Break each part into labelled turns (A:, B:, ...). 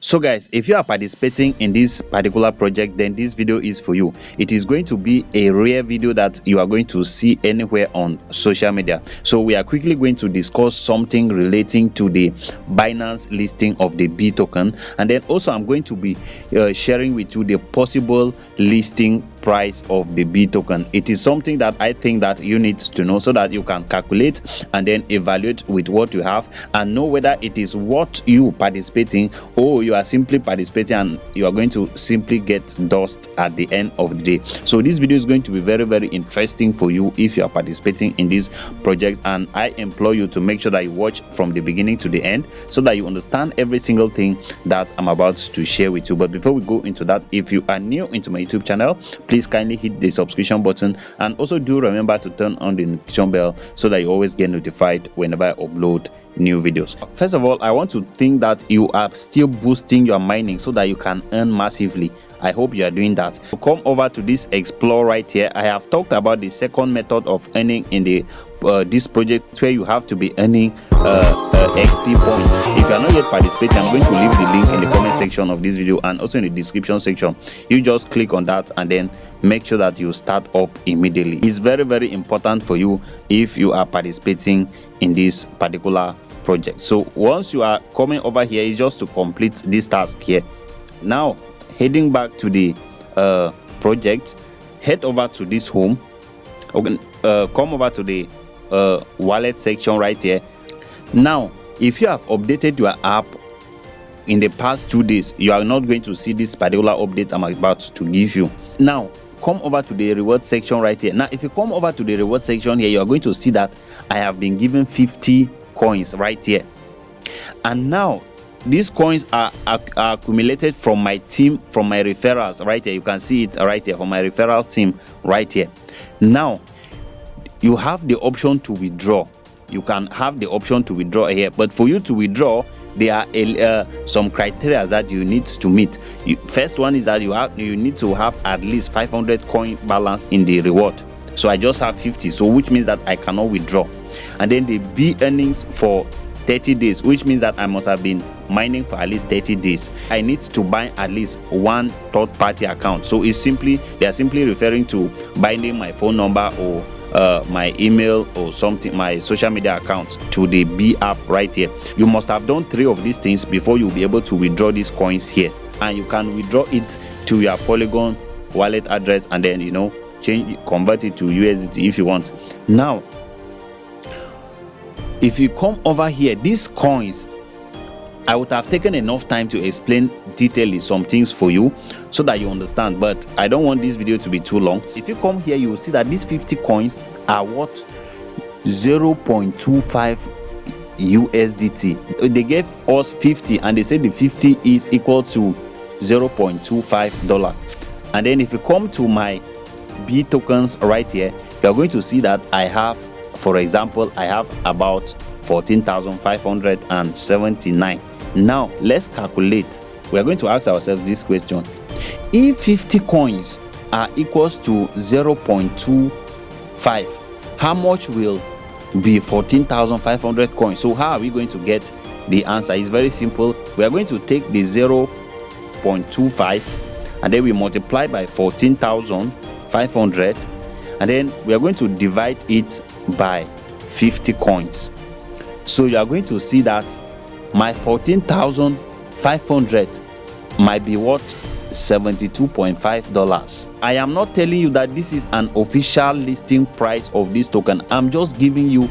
A: So guys, if you are participating in this particular project, then this video is for you. It is going to be a rare video that you are going to see anywhere on social media. So we are quickly going to discuss something relating to the Binance listing of the B token, and then also I'm going to be sharing with you the possible listing price of the B token. It is something that I think that you need to know so that you can calculate and then evaluate with what you have and know whether it is what you participating or you are simply participating and you are going to simply get dust at the end of the day. So this video is going to be very interesting for you if you are participating in this project, and I implore you to make sure that you watch from the beginning to the end so that you understand every single thing that I'm about to share with you. But before we go into that, if you are new into my YouTube channel, please kindly hit the subscription button, and also do remember to turn on the notification bell so that you always get notified whenever I upload new videos. First of all, I want to think that you are still boosting your mining so that you can earn massively. I hope you are doing that. So come over to this explore right here. I have talked about the second method of earning in the this project, where you have to be earning XP points. If you are not yet participating, I'm going to leave the link in the comment section of this video and also in the description section. You just click on that and then make sure that you start up immediately. It's very important for you if you are participating in this particular project. So once you are coming over here, it's just to complete this task here. Now heading back to the project, head over to this home. Okay, come over to the wallet section right here. Now if you have updated your app in the past 2 days, you are not going to see this particular update I'm about to give you. Now come over to the reward section right here. Now if you come over to the reward section here, you are going to see that I have been given 50 coins right here, and now these coins are accumulated from my team, from my referrals right here. You can see it right here from my referral team right here. Now you have the option to withdraw. You can have the option to withdraw here, but for you to withdraw, there are some criteria that you need to meet. First one is that you need to have at least 500 coin balance in the reward. So I just have 50, so which means that I cannot withdraw. And then the B earnings for 30 days, which means that I must have been mining for at least 30 days. I need to buy at least one third-party account. So it's simply, they are simply referring to binding my phone number or my email or something, my social media account to the B app right here. You must have done 3 of these things before you'll be able to withdraw these coins here, and you can withdraw it to your Polygon wallet address and then convert it to USDT if you want. Now if you come over here, these coins, I would have taken enough time to explain detailedly some things for you so that you understand, but I don't want this video to be too long. If you come here, you will see that these 50 coins are worth 0.25 USDT. They gave us 50 and they said the 50 is equal to $0.25. And then if you come to my B tokens right here, you are going to see that I have, for example, I have about 14,579. Now let's calculate. We are going to ask ourselves this question: if 50 coins are equals to 0.25, how much will be 14,500 coins? So how are we going to get the answer? It's very simple. We are going to take the 0.25 and then we multiply by 14,500, and then we are going to divide it by 50 coins. So you are going to see that my 14,500 might be worth $72.5. I am not telling you that this is an official listing price of this token. I'm just giving you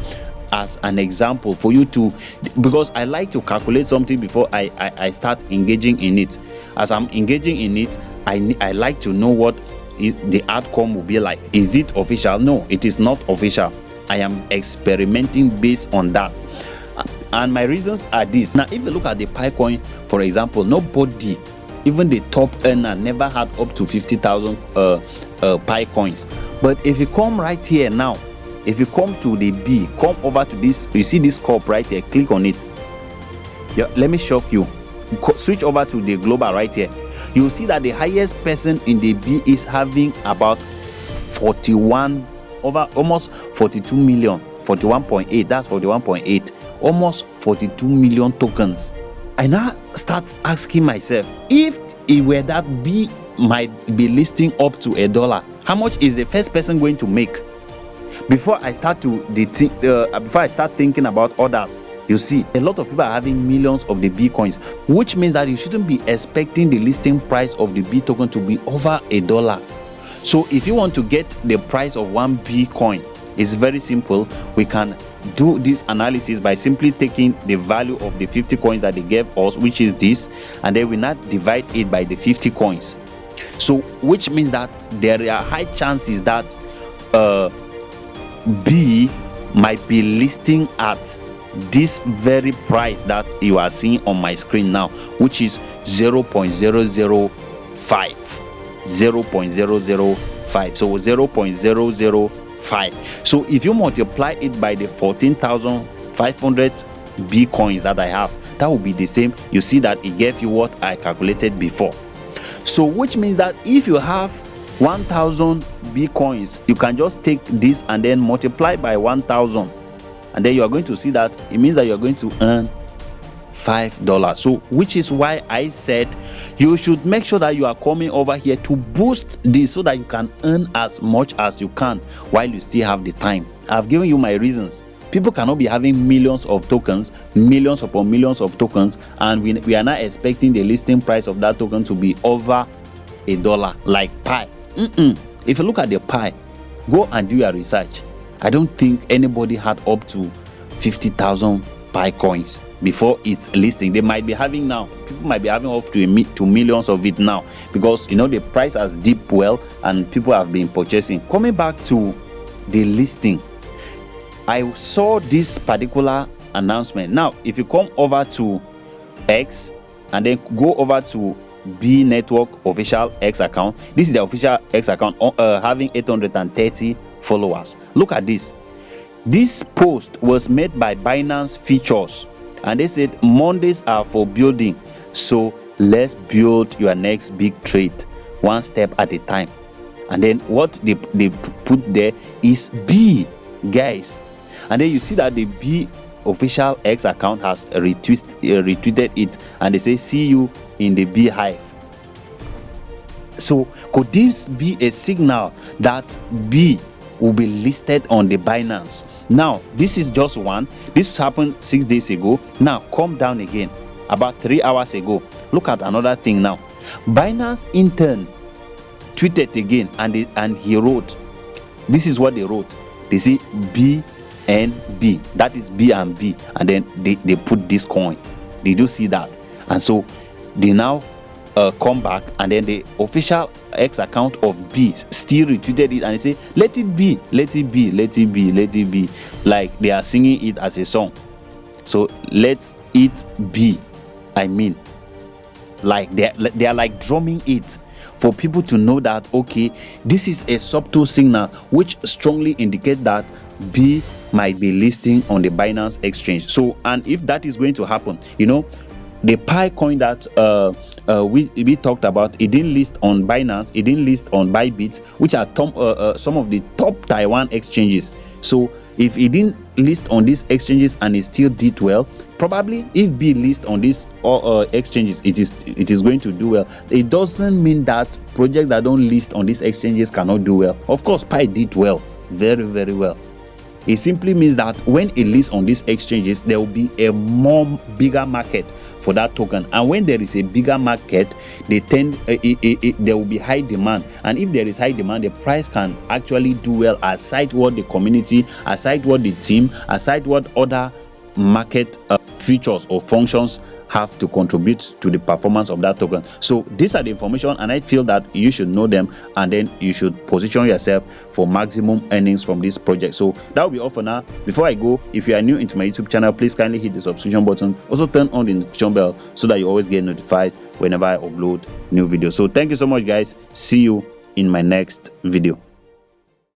A: as an example for you to, because I like to calculate something before I start engaging in it. As I'm engaging in it, I like to know what the outcome will be like. Is it official? No, it is not official. I am experimenting based on that, and my reasons are this. Now if you look at the Pi coin, for example, nobody, even the top earner, never had up to 50,000 Pi coins. But if you come right here now, if you come to the B, come over to this, you see this cup right here, click on it. Yeah, let me shock you. Switch over to the global right here. You will see that the highest person in the B is having about 41, over almost 42 million, 41.8, that's 41.8, almost 42 million tokens. I now start asking myself, if it were that B might be listing up to $1, how much is the first person going to make? Before I start thinking about others, you see a lot of people are having millions of the B coins, which means that you shouldn't be expecting the listing price of the B token to be over $1. So if you want to get the price of one B coin, it's very simple. We can do this analysis by simply taking the value of the 50 coins that they gave us, which is this, and then we not divide it by the 50 coins. So which means that there are high chances that B might be listing at this very price that you are seeing on my screen now, which is 0.005. 0.005. So 0.005. So if you multiply it by the 14,500 B coins that I have, that will be the same. You see that it gave you what I calculated before. So which means that if you have 1,000 B coins, you can just take this and then multiply by 1,000, and then you are going to see that it means that you are going to earn $5. So which is why I said you should make sure that you are coming over here to boost this so that you can earn as much as you can while you still have the time. I've given you my reasons. People cannot be having millions of tokens, millions upon millions of tokens, and we are not expecting the listing price of that token to be over $1 like Pi. If you look at the Pi, go and do your research. I don't think anybody had up to 50,000 Pi coins before its listing. They might be having now, people might be having up to millions of it now, because you know the price has dipped well and people have been purchasing. Coming back to the listing, I saw this particular announcement. Now if you come over to X and then go over to B Network official X account, this is the official X account having 830 followers. Look at this. This post was made by Binance Futures, and they said Mondays are for building, so let's build your next big trade one step at a time. And then what they put there is B, guys. And then you see that the B official X account has retweeted it, and they say see you in the beehive. So could this be a signal that B will be listed on the Binance? Now this is just one. This happened 6 days ago. Now come down again about 3 hours ago. Look at another thing now. Binance intern tweeted again, and he wrote, this is what they wrote. They say BNB, that is B and B, and then they put this coin. Did you see that? And so they now come back, and then the official X account of B still retweeted it, and they say let it be, let it be, let it be, let it be, like they are singing it as a song. So let it be, I mean, like they are like drumming it for people to know that okay, this is a subtle signal which strongly indicates that B might be listing on the Binance exchange. So, and if that is going to happen, you know, the Pi coin that we talked about, it didn't list on Binance, it didn't list on Bybit, which are some of the top Taiwan exchanges. So if it didn't list on these exchanges and it still did well, probably if B lists on these exchanges, it is going to do well. It doesn't mean that projects that don't list on these exchanges cannot do well. Of course, Pi did well, very, very well. It simply means that when it lists on these exchanges, there will be a bigger market for that token, and when there is a bigger market, they tend there will be high demand, and if there is high demand, the price can actually do well, aside what the community, aside what the team, aside what other market features or functions have to contribute to the performance of that token. So these are the information, and I feel that you should know them, and then you should position yourself for maximum earnings from this project. So that will be all for now. Before I go, if you are new into my YouTube channel, please kindly hit the subscription button. Also turn on the notification bell so that you always get notified whenever I upload new videos. So thank you so much, guys. See you in my next video.